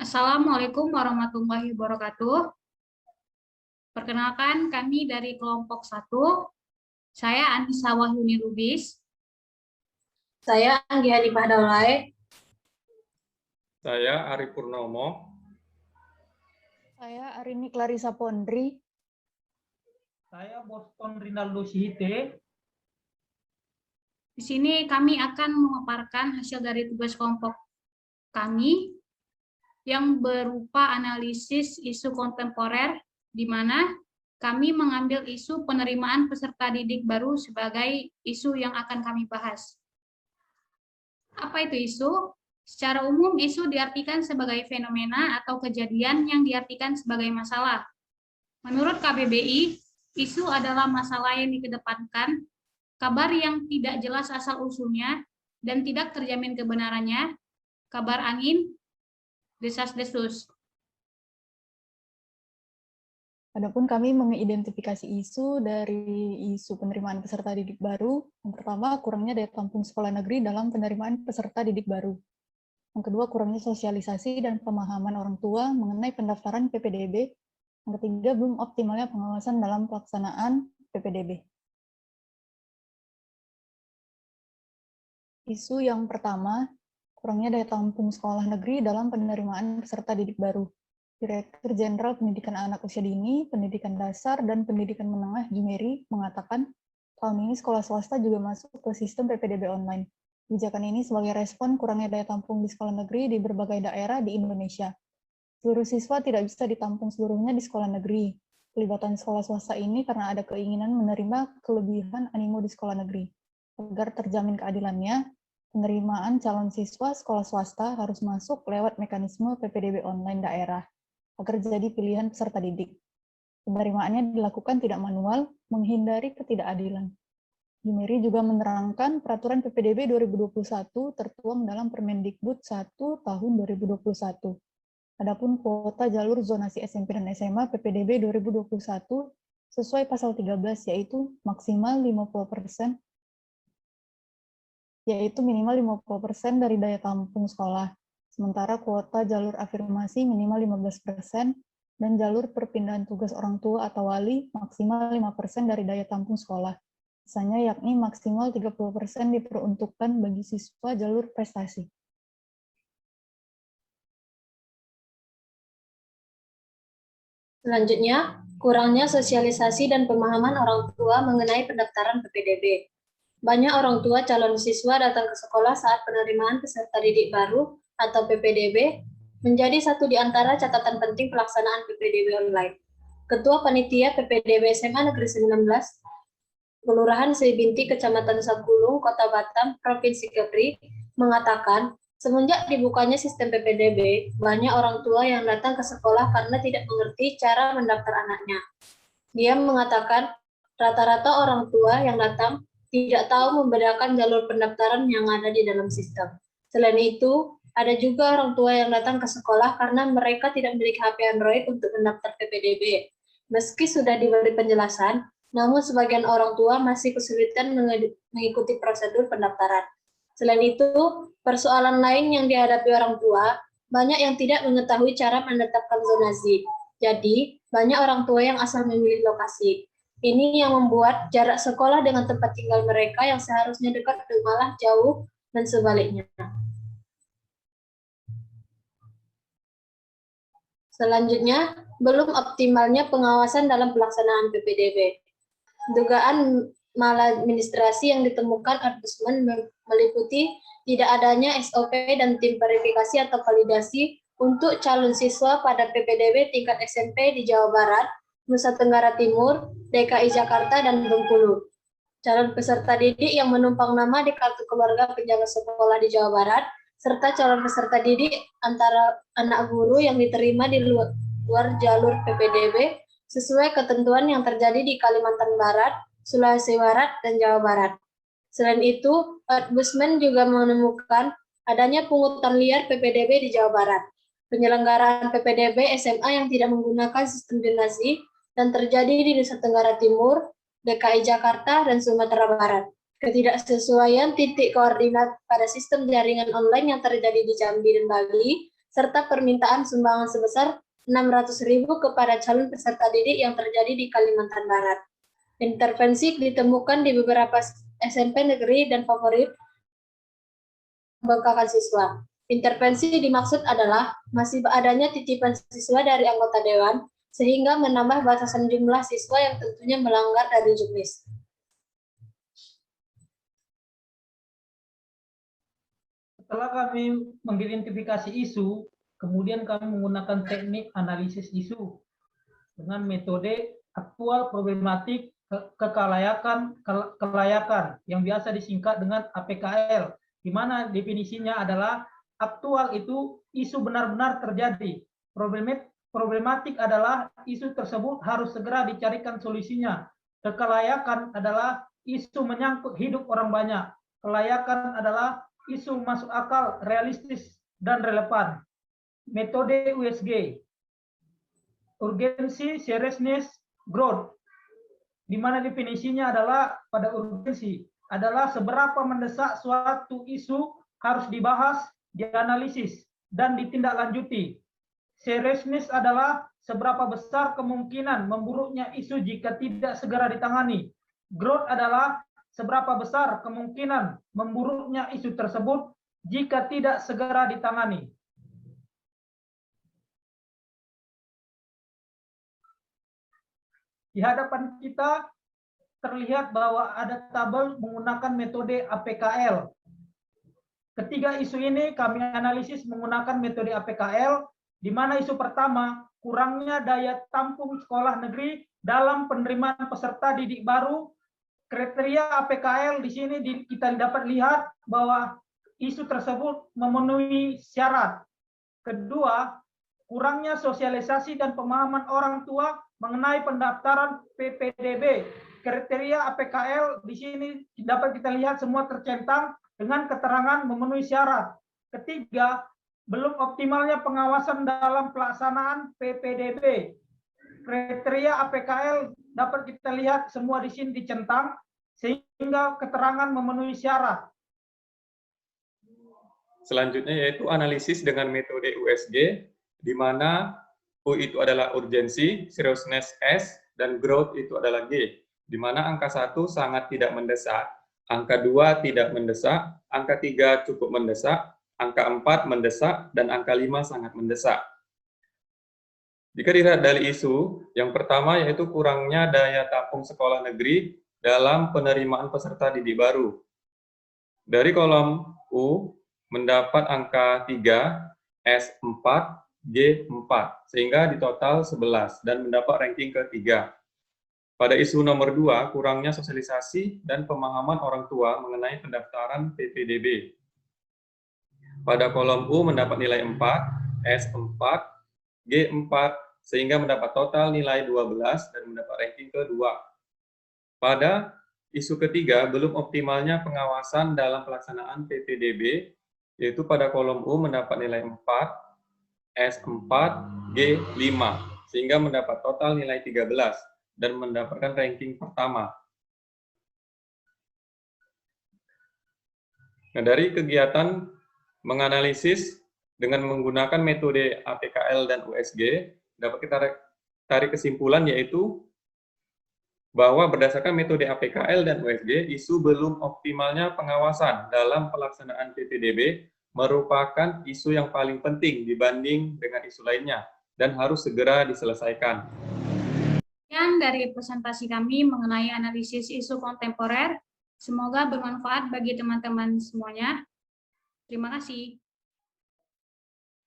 Assalamualaikum warahmatullahi wabarakatuh. Perkenalkan, kami dari kelompok 1. Saya Anissa Wahyuni Lubis. Saya Anggi Hanifah Daulay. Saya Ari Purnomo. Saya Arini Clarissa Pondri. Saya Boston Rinaldo Sihite. Di sini kami akan memaparkan hasil dari tugas kelompok kami yang berupa analisis isu kontemporer, di mana kami mengambil isu penerimaan peserta didik baru sebagai isu yang akan kami bahas. Apa itu isu? Secara umum, isu diartikan sebagai fenomena atau kejadian yang diartikan sebagai masalah. Menurut KBBI, isu adalah masalah yang dikedepankan, kabar yang tidak jelas asal-usulnya, dan tidak terjamin kebenarannya, kabar angin, desas-desus. Adapun kami mengidentifikasi isu dari isu penerimaan peserta didik baru. Yang pertama, kurangnya daya tampung sekolah negeri dalam penerimaan peserta didik baru. Yang kedua, kurangnya sosialisasi dan pemahaman orang tua mengenai pendaftaran PPDB. Yang ketiga, belum optimalnya pengawasan dalam pelaksanaan PPDB. Isu yang pertama, kurangnya daya tampung sekolah negeri dalam penerimaan peserta didik baru. Direktur Jenderal Pendidikan Anak Usia Dini, Pendidikan Dasar, dan Pendidikan Menengah Jumeri mengatakan, tahun ini sekolah swasta juga masuk ke sistem PPDB online. Kebijakan ini sebagai respon kurangnya daya tampung di sekolah negeri di berbagai daerah di Indonesia. Seluruh siswa tidak bisa ditampung seluruhnya di sekolah negeri. Pelibatan sekolah swasta ini karena ada keinginan menerima kelebihan animo di sekolah negeri. Agar terjamin keadilannya, penerimaan calon siswa sekolah swasta harus masuk lewat mekanisme PPDB online daerah, agar jadi pilihan peserta didik. Penerimaannya dilakukan tidak manual, menghindari ketidakadilan. Jumeri juga menerangkan peraturan PPDB 2021 tertuang dalam Permendikbud 1 tahun 2021. Adapun kuota jalur zonasi SMP dan SMA PPDB 2021 sesuai pasal 13 yaitu maksimal 50%, yaitu minimal 50% dari daya tampung sekolah. Sementara kuota jalur afirmasi minimal 15% dan jalur perpindahan tugas orang tua atau wali maksimal 5% dari daya tampung sekolah. Sisanya yakni maksimal 30% diperuntukkan bagi siswa jalur prestasi. Selanjutnya, kurangnya sosialisasi dan pemahaman orang tua mengenai pendaftaran PPDB. Banyak orang tua calon siswa datang ke sekolah saat penerimaan peserta didik baru atau PPDB menjadi satu di antara catatan penting pelaksanaan PPDB online. Ketua Panitia PPDB SMA Negeri 19, Kelurahan Sribinti, Kecamatan Sagulung, Kota Batam, Provinsi Kepri, mengatakan, semenjak dibukanya sistem PPDB, banyak orang tua yang datang ke sekolah karena tidak mengerti cara mendaftar anaknya. Dia mengatakan, rata-rata orang tua yang datang tidak tahu membedakan jalur pendaftaran yang ada di dalam sistem. Selain itu, ada juga orang tua yang datang ke sekolah karena mereka tidak memiliki HP Android untuk mendaftar PPDB. Meski sudah diberi penjelasan, namun sebagian orang tua masih kesulitan mengikuti prosedur pendaftaran. Selain itu, persoalan lain yang dihadapi orang tua, banyak yang tidak mengetahui cara menetapkan zonasi. Jadi, banyak orang tua yang asal memilih lokasi. Ini yang membuat jarak sekolah dengan tempat tinggal mereka yang seharusnya dekat malah jauh dan sebaliknya. Selanjutnya, belum optimalnya pengawasan dalam pelaksanaan PPDB. Dugaan maladministrasi yang ditemukan Ombudsman meliputi tidak adanya SOP dan tim verifikasi atau validasi untuk calon siswa pada PPDB tingkat SMP di Jawa Barat, Nusa Tenggara Timur, DKI Jakarta, dan Bengkulu. Calon peserta didik yang menumpang nama di kartu keluarga penjaga sekolah di Jawa Barat, serta calon peserta didik antara anak guru yang diterima di luar jalur PPDB sesuai ketentuan yang terjadi di Kalimantan Barat, Sulawesi Barat, dan Jawa Barat. Selain itu, Ombudsman juga menemukan adanya pungutan liar PPDB di Jawa Barat, penyelenggaraan PPDB SMA yang tidak menggunakan sistem zonasi dan terjadi di Nusa Tenggara Timur, DKI Jakarta, dan Sumatera Barat. Ketidaksesuaian titik koordinat pada sistem jaringan online yang terjadi di Jambi dan Bali, serta permintaan sumbangan sebesar 600.000 kepada calon peserta didik yang terjadi di Kalimantan Barat. Intervensi ditemukan di beberapa SMP negeri dan favorit pembengkakan siswa. Intervensi dimaksud adalah masih adanya titipan siswa dari anggota dewan, sehingga menambah batasan jumlah siswa yang tentunya melanggar dari juknis. Setelah kami mengidentifikasi isu, kemudian kami menggunakan teknik analisis isu dengan metode aktual problematik kelayakan yang biasa disingkat dengan APKL, di mana definisinya adalah aktual itu isu benar-benar terjadi. Problematik adalah isu tersebut harus segera dicarikan solusinya. Kelayakan adalah isu menyangkut hidup orang banyak. Kelayakan adalah isu masuk akal, realistis, dan relevan. Metode USG, urgensi, seriousness, growth, di mana definisinya adalah pada urgensi adalah seberapa mendesak suatu isu harus dibahas, dianalisis, dan ditindaklanjuti. Seriousness adalah seberapa besar kemungkinan memburuknya isu jika tidak segera ditangani. Growth adalah seberapa besar kemungkinan memburuknya isu tersebut jika tidak segera ditangani. Di hadapan kita terlihat bahwa ada tabel menggunakan metode APKL. Ketiga isu ini kami analisis menggunakan metode APKL, di mana isu pertama, kurangnya daya tampung sekolah negeri dalam penerimaan peserta didik baru. Kriteria APKL di sini kita dapat lihat bahwa isu tersebut memenuhi syarat. Kedua, kurangnya sosialisasi dan pemahaman orang tua mengenai pendaftaran PPDB. Kriteria APKL di sini dapat kita lihat semua tercentang dengan keterangan memenuhi syarat. Ketiga, belum optimalnya pengawasan dalam pelaksanaan PPDB. Kriteria APKL dapat kita lihat semua di sini dicentang sehingga keterangan memenuhi syarat. Selanjutnya yaitu analisis dengan metode USG, di mana U itu adalah urgensi, seriousness S, dan growth itu adalah G, di mana angka 1 sangat tidak mendesak, angka 2 tidak mendesak, angka 3 cukup mendesak, angka 4 mendesak, dan angka 5 sangat mendesak. Jika dilihat dari isu, yang pertama yaitu kurangnya daya tampung sekolah negeri dalam penerimaan peserta didik baru. Dari kolom U mendapat angka 3, S 4, G 4, sehingga di total 11 dan mendapat ranking ketiga. Pada isu nomor 2, kurangnya sosialisasi dan pemahaman orang tua mengenai pendaftaran PPDB. Pada kolom U mendapat nilai 4, S 4, G 4, sehingga mendapat total nilai 12 dan mendapat ranking kedua. Pada isu ketiga, belum optimalnya pengawasan dalam pelaksanaan PPDB, yaitu pada kolom U mendapat nilai 4, S 4, G 5, sehingga mendapat total nilai 13 dan mendapatkan ranking pertama. Nah, dari kegiatan menganalisis dengan menggunakan metode APKL dan USG, dapat kita tarik kesimpulan yaitu bahwa berdasarkan metode APKL dan USG, isu belum optimalnya pengawasan dalam pelaksanaan PPDB merupakan isu yang paling penting dibanding dengan isu lainnya dan harus segera diselesaikan. Sekian dari presentasi kami mengenai analisis isu kontemporer. Semoga bermanfaat bagi teman-teman semuanya. Terima kasih.